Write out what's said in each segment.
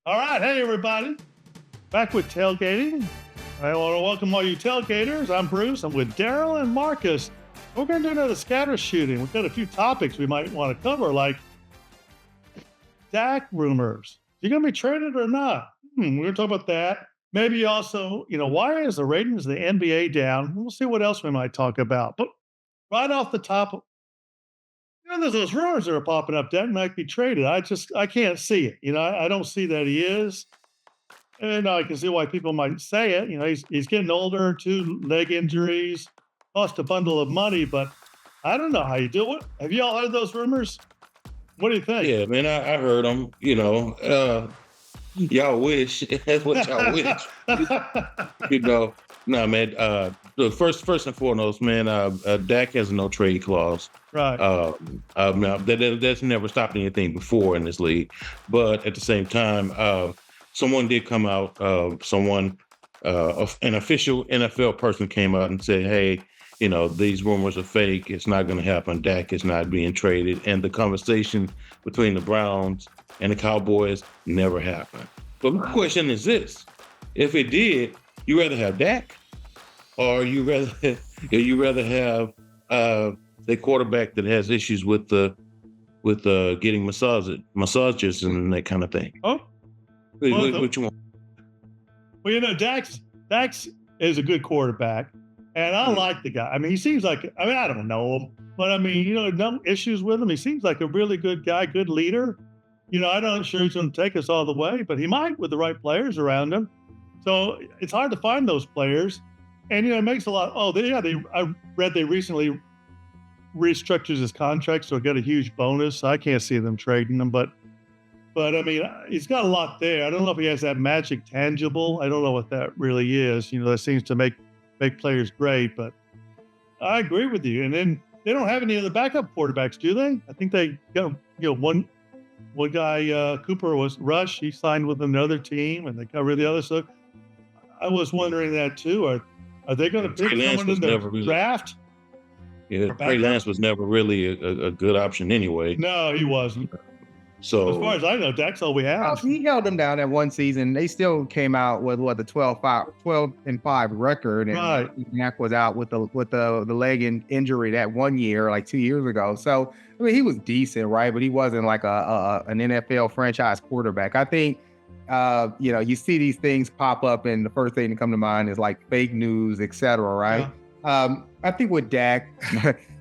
All right, hey everybody, back with tailgating. I want to welcome all you tailgaters. I'm Bruce. I'm with Daryl and Marcus. We're going to do another scatter shooting. We've got a few topics we might want to cover, like Dak rumors. Is he going to be traded or not? We're going to talk about that. Maybe also, why is the ratings of the NBA down? We'll see what else we might talk about. But right off the top, there's those rumors that are popping up. Dak might be traded. I can't see it. I don't see that he is. And I can see why people might say it. He's getting older, 2 leg injuries, cost a bundle of money, but I don't know how you do it. Have you all heard those rumors? What do you think? Yeah, man, I heard them. Y'all wish that's what y'all wish. No, man. The first and foremost, man. Dak has no trade clause. Right. Now that's never stopped anything before in this league, but at the same time, someone did come out. An official NFL person came out and said, "Hey, these rumors are fake. It's not going to happen. Dak is not being traded." And the conversation between the Browns and the Cowboys never happened. But my question is this: if it did, you rather have Dak, or you rather have the quarterback that has issues with getting massages and that kind of thing? Oh, what you want? Well, Dax is a good quarterback, and I like the guy. I mean, he seems like, I don't know him, but no issues with him. He seems like a really good guy, good leader. I'm not sure he's going to take us all the way, but he might with the right players around him. So it's hard to find those players. And, it makes a lot. I read they recently restructured his contract, so he got a huge bonus. I can't see them trading him, but he's got a lot there. I don't know if he has that magic tangible. I don't know what that really is. That seems to make players great, but I agree with you. And then they don't have any of the backup quarterbacks, do they? I think they got, one guy, Cooper was Rush. He signed with another team, and they got rid of the other. So I was wondering that too. Are they going to pick someone in the draft? Yeah, Trey Lance was never really a good option anyway. No, he wasn't. So as far as I know, Dak's all we have. He held them down that one season. They still came out with the 12-5 record, and right. Dak was out with the leg injury that one year, like 2 years ago. So he was decent, right? But he wasn't like an NFL franchise quarterback. I think you see these things pop up, and the first thing to come to mind is like fake news, etc. Right? Yeah. I think with Dak,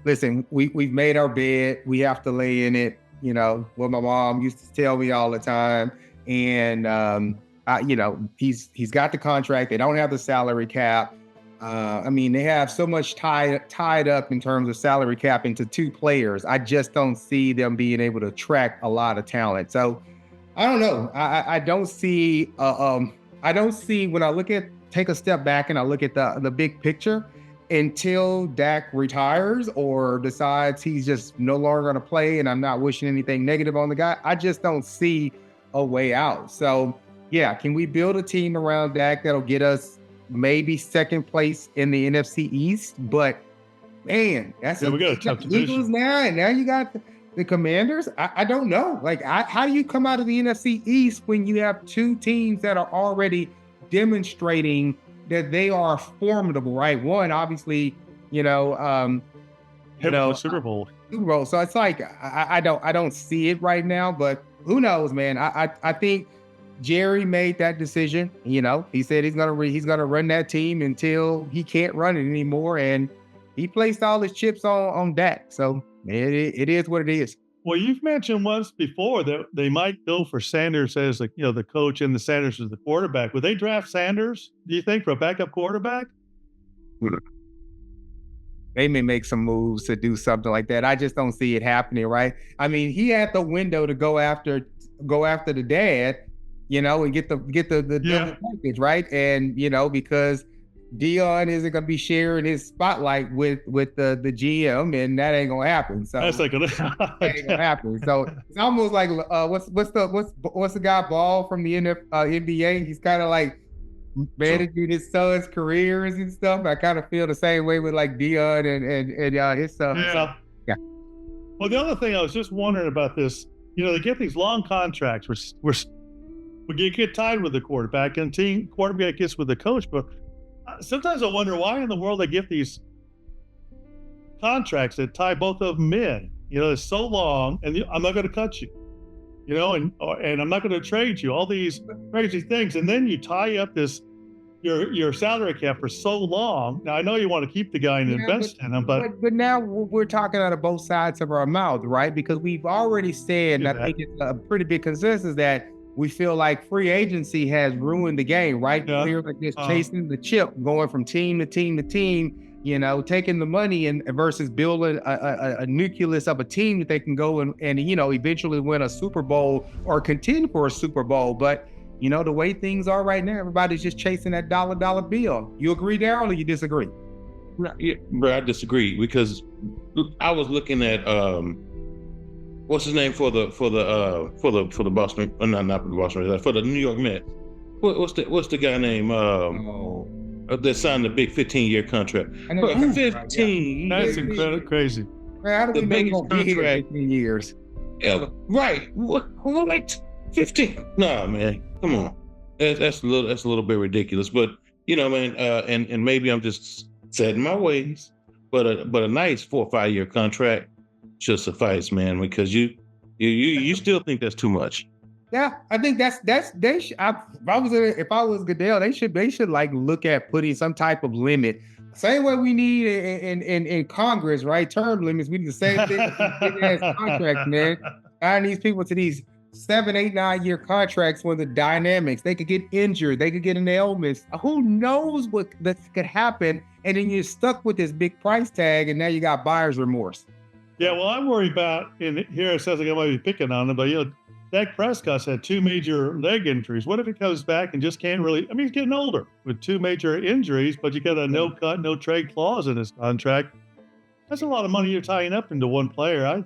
listen, we've made our bed. We have to lay in it. What my mom used to tell me all the time. And, he's got the contract. They don't have the salary cap. They have so much tied up in terms of salary cap into 2 players. I just don't see them being able to attract a lot of talent. So I don't know. I don't see, when I take a step back and I look at the big picture, until Dak retires or decides he's just no longer going to play, and I'm not wishing anything negative on the guy, I just don't see a way out. So, yeah, can we build a team around Dak that'll get us maybe second place in the NFC East? But, man, we got a tough division. Eagles now, and now you got the Commanders. I don't know. How do you come out of the NFC East when you have 2 teams that are already demonstrating that they are formidable, right? One, obviously, the Super Bowl. So it's like I don't see it right now, but who knows, man? I think Jerry made that decision. He said he's gonna run that team until he can't run it anymore, and he placed all his chips on Dak. So it is what it is. Well, you've mentioned once before that they might go for Sanders as the coach and the Sanders as the quarterback. Would they draft Sanders, do you think, for a backup quarterback? They may make some moves to do something like that. I just don't see it happening, right? He had the window to go after the dad, and get the package, right? And because Dion isn't going to be sharing his spotlight with the GM, and that ain't gonna happen. So that's not gonna happen. So it's almost like what's the guy Ball from the NBA? He's kind of like managing his son's careers and stuff. I kind of feel the same way with like Dion and his son. Yeah. So, yeah. Well, the other thing I was just wondering about this, they get these long contracts. We're Well, you get tied with the quarterback, and team quarterback gets with the coach. But sometimes I wonder why in the world they give these contracts that tie both of them in. It's so long, and I'm not going to cut you. And I'm not going to trade you. All these crazy things, and then you tie up your salary cap for so long. Now I know you want to keep the guy and invest in him, but now we're talking out of both sides of our mouth, right? Because we've already said, and I think it's a pretty big consensus that we feel like free agency has ruined the game, right? Yeah. Players are just chasing the chip, going from team to team to team, taking the money and versus building a nucleus of a team that they can go and eventually win a Super Bowl or contend for a Super Bowl. But the way things are right now, everybody's just chasing that dollar bill. You agree, Daryl, or you disagree? Yeah, bro, I disagree because I was looking at what's his name for the Boston, not for the Boston, for the New York Mets. What's the guy name? That signed the big 15-year contract. 15. That's incredible, crazy. Man, how do we know you're gonna be here 15 years? Yeah, right. What? 15? Nah, man. Come on. That's a little bit ridiculous. But man, and maybe I'm just set in my ways. But a nice 4 or 5 year contract should suffice, man, because you still think that's too much. Yeah, I think they should. If I was Goodell, they should like look at putting some type of limit. Same way we need in Congress, right? Term limits. We need the same thing. Big ass contracts, man. Signing these people to these 7, 8, 9 year contracts when the dynamics, they could get injured, they could get an ailment. Who knows what that could happen? And then you're stuck with this big price tag, and now you got buyer's remorse. Yeah, well, I'm worried about, and here it sounds like I might be picking on him, but Dak Prescott's had 2 major leg injuries. What if he comes back and just can't really? I mean, he's getting older with 2 major injuries, but you got a no cut, no trade clause in his contract. That's a lot of money you're tying up into one player. Other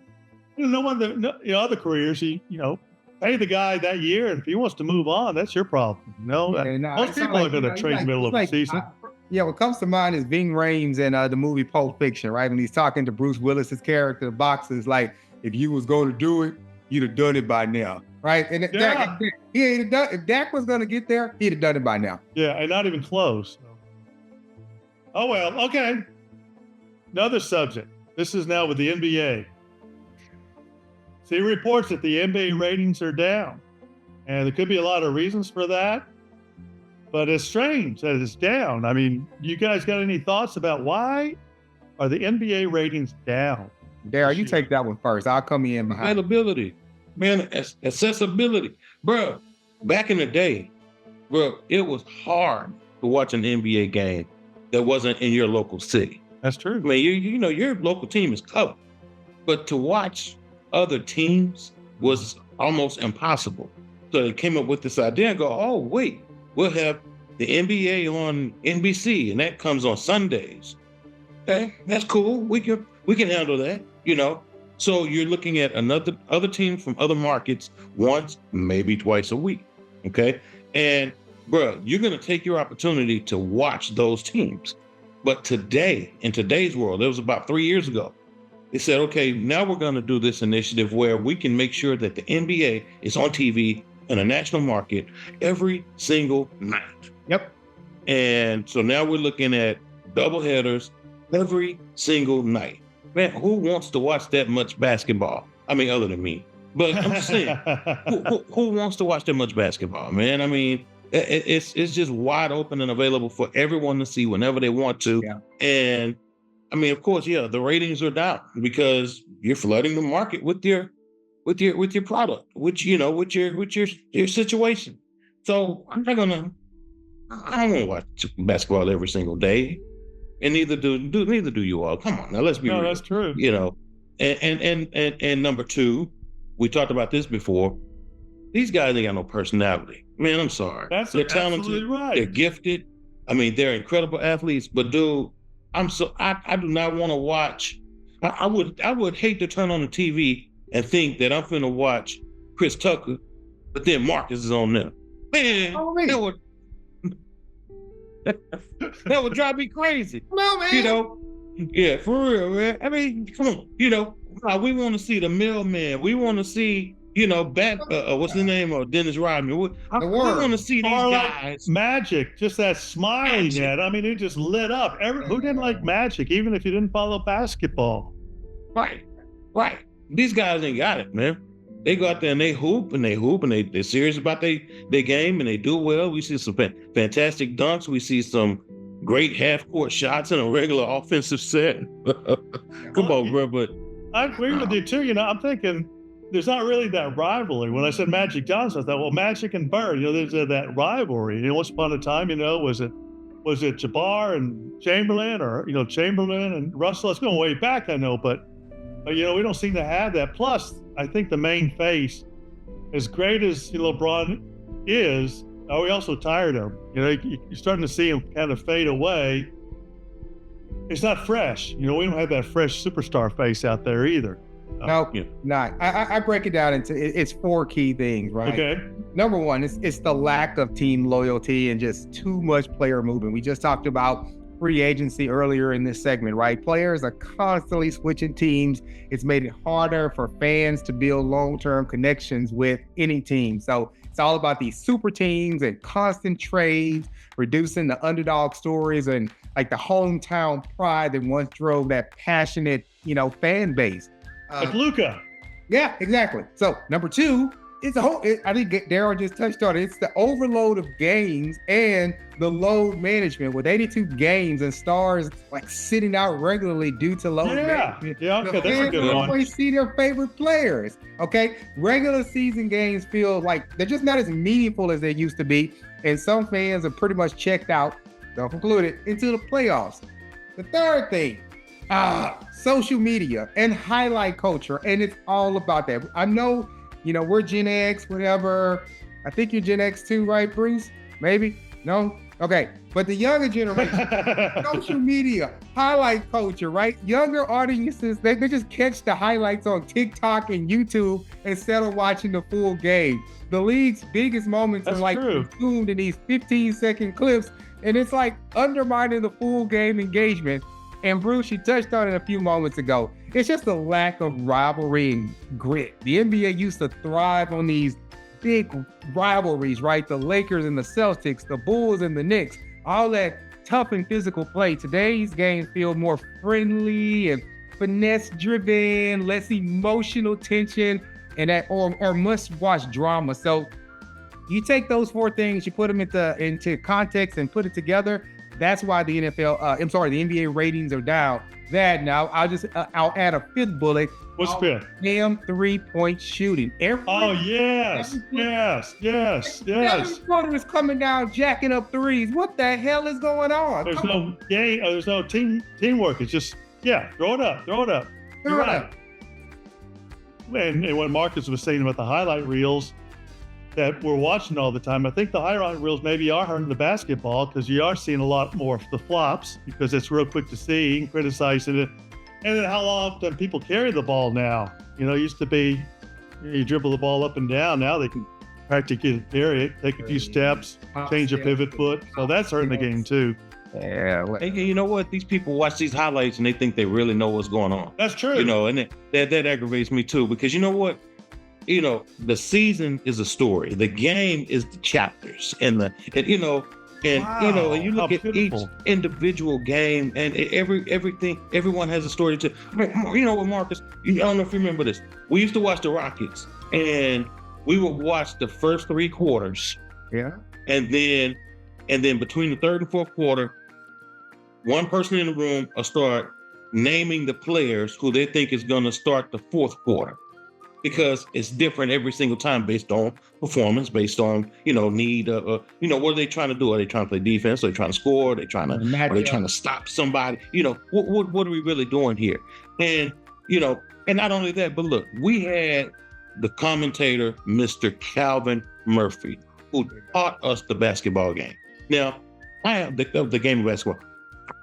careers, pay the guy that year, and if he wants to move on, that's your problem. Most people are going to trade middle of the season. What comes to mind is Ving Rhames in the movie Pulp Fiction, right? When he's talking to Bruce Willis's character, the boxer, is like, if you was going to do it, you'd have done it by now, right? And if Dak was going to get there, he'd have done it by now. Yeah, and not even close. Oh, well, okay. Another subject. This is now with the NBA. See reports that the NBA ratings are down. And there could be a lot of reasons for that. But it's strange that it's down. I mean, you guys got any thoughts about why are the NBA ratings down? Darryl, you take that one first. I'll come in behind. Availability, man, accessibility. Bro, back in the day, it was hard to watch an NBA game that wasn't in your local city. That's true. I mean, your local team is covered. But to watch other teams was almost impossible. So they came up with this idea and go, oh, wait, we'll have the NBA on NBC, and that comes on Sundays. Okay, that's cool. We can handle that, So you're looking at other teams from other markets once, maybe twice a week. Okay. And you're going to take your opportunity to watch those teams. But today, in today's world, it was about 3 years ago, they said, okay, now we're going to do this initiative where we can make sure that the NBA is on TV in a national market every single night. Yep. And so now we're looking at double headers every single night. Man, who wants to watch that much basketball? I mean, other than me. But I'm just saying, who wants to watch that much basketball, man? I mean, it's just wide open and available for everyone to see whenever they want to. Yeah. And I mean, of course, yeah, the ratings are down because you're flooding the market with your product, with your situation. So I don't want to watch basketball every single day, and neither do you all. Come on, now let's be real. That's true. And number 2, we talked about this before. These guys ain't got no personality. Man, I'm sorry. They're talented. Right. They're gifted. I mean, they're incredible athletes. But dude, I do not want to watch. I would hate to turn on the TV and think that I'm finna watch Chris Tucker, but then Marcus is on there. Man, that would drive me crazy. No, man. Yeah, for real, man. I mean, come on. We want to see the mailman. We want to see, Bat. What's the name of Dennis Rodman? I want to see these guys. Magic, just that smiling at. I mean, it just lit up. Who didn't like Magic, even if you didn't follow basketball? Right. These guys ain't got it, man. They go out there and they hoop and they're serious about their game and they do well. We see some fantastic dunks. We see some great half-court shots in a regular offensive set. Come on, bro. But I agree with you too. I'm thinking there's not really that rivalry. When I said Magic Johnson, I thought, well, Magic and Bird, there's that rivalry. Once upon a time, was it Jabbar and Chamberlain, or Chamberlain and Russell? It's going way back, I know, but we don't seem to have that. Plus, I think the main face, as great as LeBron is, are we also tired of him? You're starting to see him kind of fade away. It's not fresh. We don't have that fresh superstar face out there either. No, not. I break it down into it's 4 key things, right? Okay. Number one, it's the lack of team loyalty and just too much player movement. We just talked about free agency earlier in this segment, right? Players are constantly switching teams. It's made it harder for fans to build long-term connections with any team. So it's all about these super teams and constant trades, reducing the underdog stories and like the hometown pride that once drove that passionate, fan base. Like Luka. Yeah, exactly. So number 2, it's I think Daryl just touched on it. It's the overload of games and the load management with 82 games and stars like sitting out regularly due to load management. Yeah, okay, that's a good one. Always see their favorite players. Okay, regular season games feel like they're just not as meaningful as they used to be, and some fans are pretty much checked out, self included, into the playoffs. The third thing, social media and highlight culture, and it's all about that. I know. We're Gen X, whatever. I think you're Gen X too, right, Bruce? Maybe? No? Okay. But the younger generation, social media, highlight culture, right? Younger audiences, they just catch the highlights on TikTok and YouTube instead of watching the full game. The league's biggest moments are consumed in these 15-second clips, and it's like undermining the full game engagement. And Bruce, you touched on it a few moments ago. It's just a lack of rivalry and grit. The NBA used to thrive on these big rivalries, right? The Lakers and the Celtics, the Bulls and the Knicks, all that tough and physical play. Today's games feel more friendly and finesse-driven, less emotional tension, and or must-watch drama. So you take those 4 things, you put them into context and put it together. That's why the NBA ratings are down. Now I'll add a 5th bullet. What's 5th? Damn 3-point shooting. Yes. Everyone is coming down, jacking up threes. What the hell is going on? There's no game. There's no teamwork. It's just throw it up. You're right. And what Marcus was saying about the highlight reels that we're watching all the time, I think the highlight reels maybe are hurting the basketball because you are seeing a lot more of the flops because it's real quick to see and criticizing it. And then how often people carry the ball now. It used to be you dribble the ball up and down. Now they can practically carry it, take a few steps, change a pivot foot. So that's hurting the game too. Yeah. And you know what? These people watch these highlights and they think they really know what's going on. That's true. And that aggravates me too because you know what? The season is a story. The game is the chapters, and you look at each individual game, and everything. Everyone has a story to. What, Marcus? I don't know if you remember this. We used to watch the Rockets, and we would watch the first 3 quarters. Yeah. And then between the 3rd and 4th quarter, one person in the room will start naming the players who they think is going to start the 4th quarter. Because it's different every single time based on performance, based on, need, what are they trying to do? Are they trying to play defense? Are they trying to score? Are they trying to stop somebody? What are we really doing here? And, and not only that, but look, we had the commentator, Mr. Calvin Murphy, who taught us the basketball game. Now, I have the game of basketball.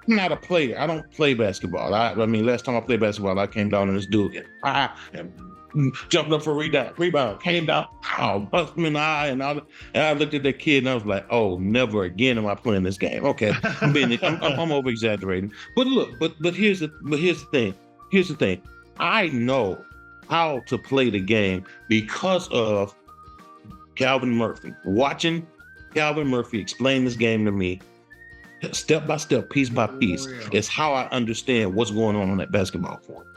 I'm not a player. I don't play basketball. Last time I played basketball, I came down on this dude. Jumped up for a rebound, came down, busted me in the eye, and I looked at that kid and I was like, oh, never again am I playing this game. Okay, I'm over exaggerating, but look, but here's the thing. I know how to play the game because of Calvin Murphy. Watching Calvin Murphy explain this game to me, step by step, piece by piece, is how I understand what's going on that basketball court.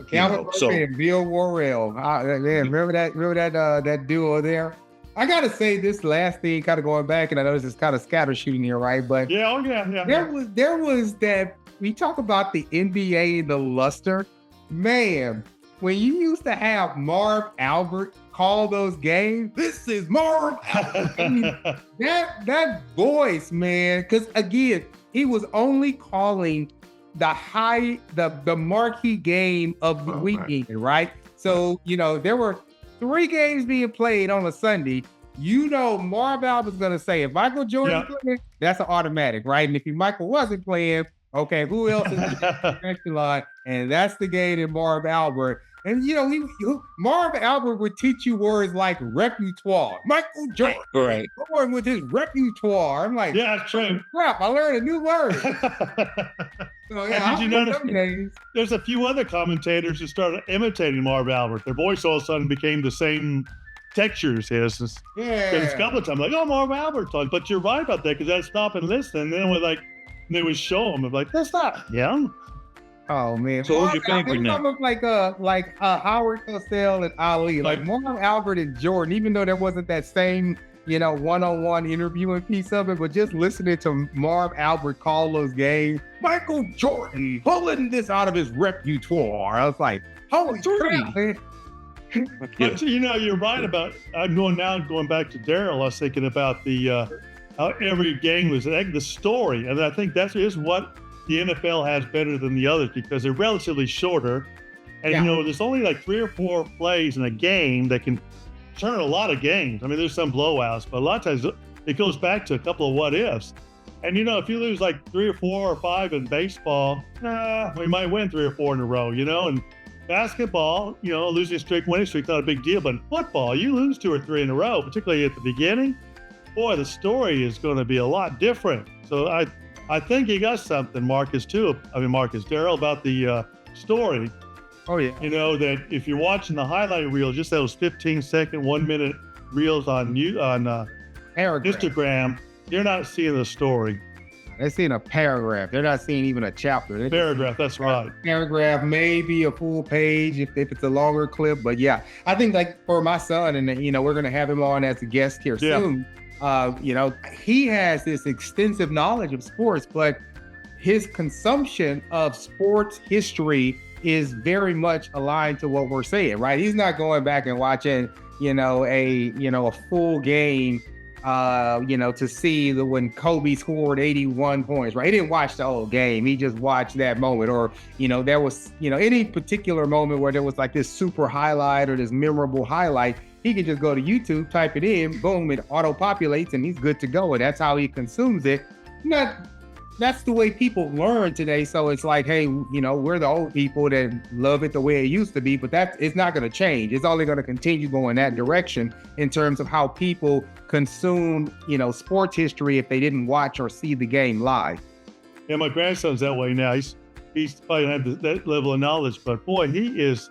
Calvin Murphy and Bill Worrell. Remember that duo there? I gotta say this last thing, kind of going back, and I know this is kind of scatter shooting here, right? But there was that we talk about the NBA and the luster, man. When you used to have Marv Albert call those games, this is Marv Albert. that voice, man, because again, he was only calling the marquee game of the weekend, right? So, there were 3 games being played on a Sunday. Marv Albert's going to say, if Michael Jordan playing, that's an automatic, right? And if Michael wasn't playing, okay, who else is the connection line? And that's the game in Marv Albert. And, Marv Albert would teach you words like repertoire. Michael Jordan, right? Going with his repertoire. I'm like, yeah, true. Crap, I learned a new word. So, did you notice there's a few other commentators who started imitating Marv Albert? Their voice all of a sudden became the same texture as his. Yeah. There's a couple of times like, oh, Marv Albert. But you're right about that because I'd stop and listen. And then they would show him. I'm like, that's not him. Oh man! So who's your favorite now? Almost like Howard Cosell and Ali, like Marv Albert and Jordan. Even though there wasn't that same one-on-one interviewing piece of it, but just listening to Marv Albert call those games, Michael Jordan pulling this out of his repertoire. I was like, holy crap, man. But you're right about. I'm going back to Daryl. I was thinking about the how every game was the story, and I think that is what the NFL has better than the others because they're relatively shorter. And, there's only like 3 or 4 plays in a game that can turn a lot of games. I mean, there's some blowouts, but a lot of times it goes back to a couple of what ifs. And, if you lose like 3 or 4 or 5 in baseball, we might win 3 or 4 in a row, and basketball, losing a streak, winning a streak, not a big deal. But in football, you lose 2 or 3 in a row, particularly at the beginning, boy, the story is going to be a lot different. So I think you got something, Daryl, about the story. Oh, yeah. That if you're watching the highlight reel, just those 15-second, 1-minute reels on Instagram, you're not seeing the story. They're seeing a paragraph. They're not seeing even a chapter. Paragraph, that's right. Paragraph, maybe a full page if it's a longer clip. But yeah, I think like for my son, and we're going to have him on as a guest here soon. He has this extensive knowledge of sports, but his consumption of sports history is very much aligned to what we're saying, right? He's not going back and watching, a full game, to see when Kobe scored 81 points, right? He didn't watch the whole game. He just watched that moment, or, there was, any particular moment where there was like this super highlight or this memorable highlight. He can just go to YouTube, type it in, boom, it auto-populates, and he's good to go. And that's how he consumes it. That's the way people learn today. So it's like, hey, we're the old people that love it the way it used to be, but it's not going to change. It's only going to continue going that direction in terms of how people consume, sports history if they didn't watch or see the game live. Yeah, my grandson's that way now. He's probably not that level of knowledge, but boy, he is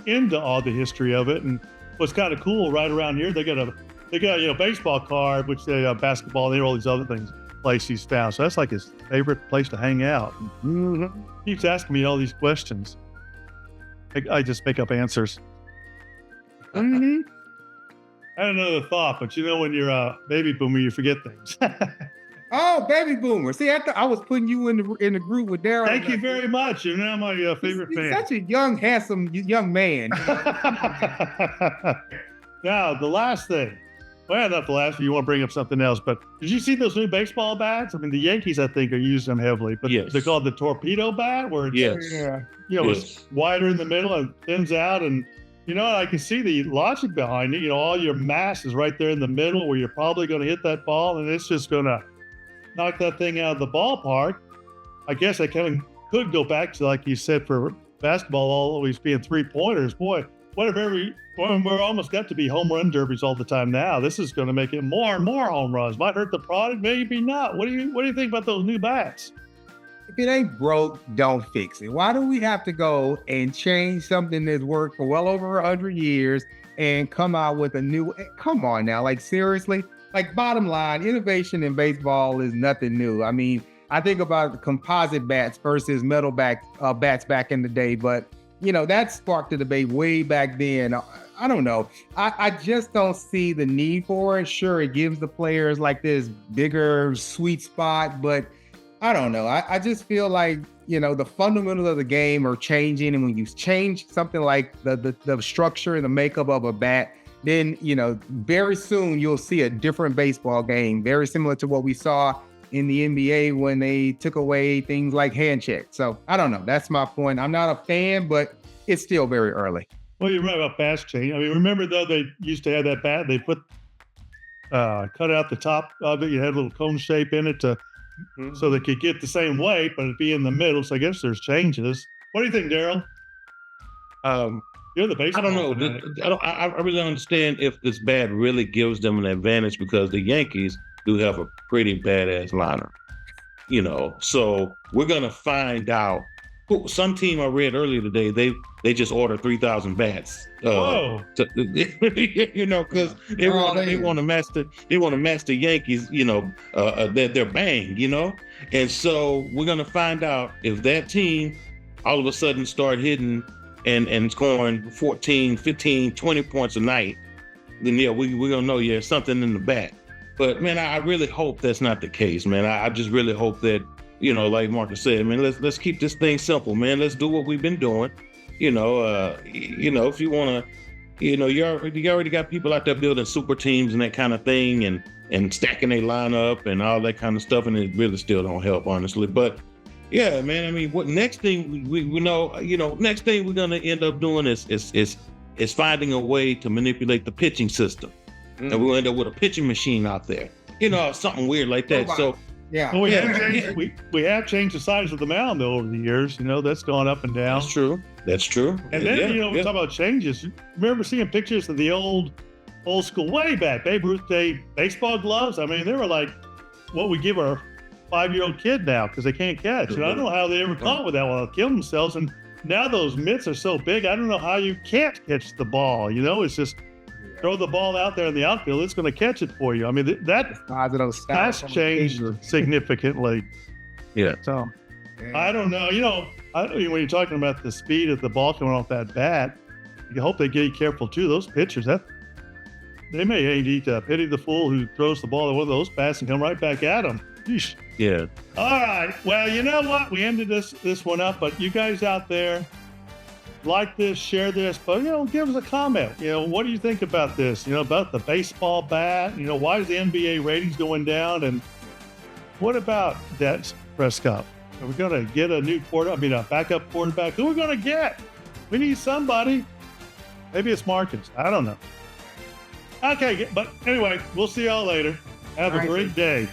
into all the history of it. And what's kind of cool right around here, they got a baseball card, which they basketball, they all these other things. Place he's found, so that's like his favorite place to hang out. He keeps asking me all these questions. I just make up answers. I had another thought, but when you're a baby boomer, you forget things. Oh, baby boomer! See, I was putting you in the group with Daryl. Thank you very much. You're now my favorite fan. Such a young, handsome young man. Now, the last thing. Well, not the last. You want to bring up something else, but did you see those new baseball bats? I mean, the Yankees, I think, are using them heavily, but they're called the Torpedo Bat, where it's, it's wider in the middle and thins out, and I can see the logic behind it. All your mass is right there in the middle, where you're probably going to hit that ball, and it's just going to knock that thing out of the ballpark. I guess I could go back to, like you said, for basketball always being 3-pointers. Boy, we're almost got to be home run derbies all the time now. This is going to make it more and more home runs. Might hurt the product, maybe not. What do you think about those new bats? if it ain't broke, don't fix it. Why do we have to go and change something that's worked for well over 100 years and come out with a new? Come on now, like seriously. Like bottom line, innovation in baseball is nothing new. I mean, I think about the composite bats versus metal bats back in the day, but that sparked the debate way back then. I don't know. I just don't see the need for it. Sure, it gives the players like this bigger sweet spot, but I don't know. I just feel like, the fundamentals of the game are changing. And when you change something like the structure and the makeup of a bat, then, very soon you'll see a different baseball game, very similar to what we saw in the NBA when they took away things like hand check. So I don't know. That's my point. I'm not a fan, but it's still very early. Well, you're right about fast change. I mean, remember though, they used to have that bat, they put, cut out the top of it. You had a little cone shape in it so they could get the same weight, but it'd be in the middle. So I guess there's changes. What do you think, Daryl? You're the baseball. I don't know. I really don't understand if this bat really gives them an advantage because the Yankees do have a pretty badass lineup. So we're gonna find out. Some team I read earlier today, they just ordered 3,000 bats. Whoa! Because they want to match the Yankees. Their bang. And so we're gonna find out if that team all of a sudden start hitting and scoring 14, 15, 20 points a night. Then we're gonna know there's something in the bat. But man, I really hope that's not the case, man. I just really hope that. Like Marcus said, man, let's keep this thing simple, man. Let's do what we've been doing. If you want to, you already got people out there building super teams and that kind of thing and stacking their lineup and all that kind of stuff. And it really still don't help, honestly. But yeah, man, I mean, what next thing we know, next thing we're going to end up doing is finding a way to manipulate the pitching system. And we'll end up with a pitching machine out there, something weird like that. So, yeah. Well, we have changed the size of the mound though over the years. That's gone up and down. That's true. And then we talk about changes. Remember seeing pictures of the old school way back Babe Ruth Day baseball gloves? I mean, they were like what we give our 5-year-old kid now because they can't catch. And I don't know how they ever caught with that. Well, they'll kill themselves. And now those mitts are so big. I don't know how you can't catch the ball. It's just. Throw the ball out there in the outfield, it's going to catch it for you. I mean, that has changed significantly. Yeah. So, I don't know. When you're talking about the speed of the ball coming off that bat, you hope they get careful too. Those pitchers, they may need to pity the fool who throws the ball at one of those bats and come right back at them. Yeesh. Yeah. All right. Well, you know what? We ended this one up, but you guys out there, like this, share this, but give us a comment. What do you think about this? About the baseball bat. Why is the NBA ratings going down? And what about Dak Prescott? Are we going to get a new a backup quarterback? Who are we going to get? We need somebody. Maybe it's Marcus. I don't know. Okay, but anyway, we'll see y'all later. Have a great day.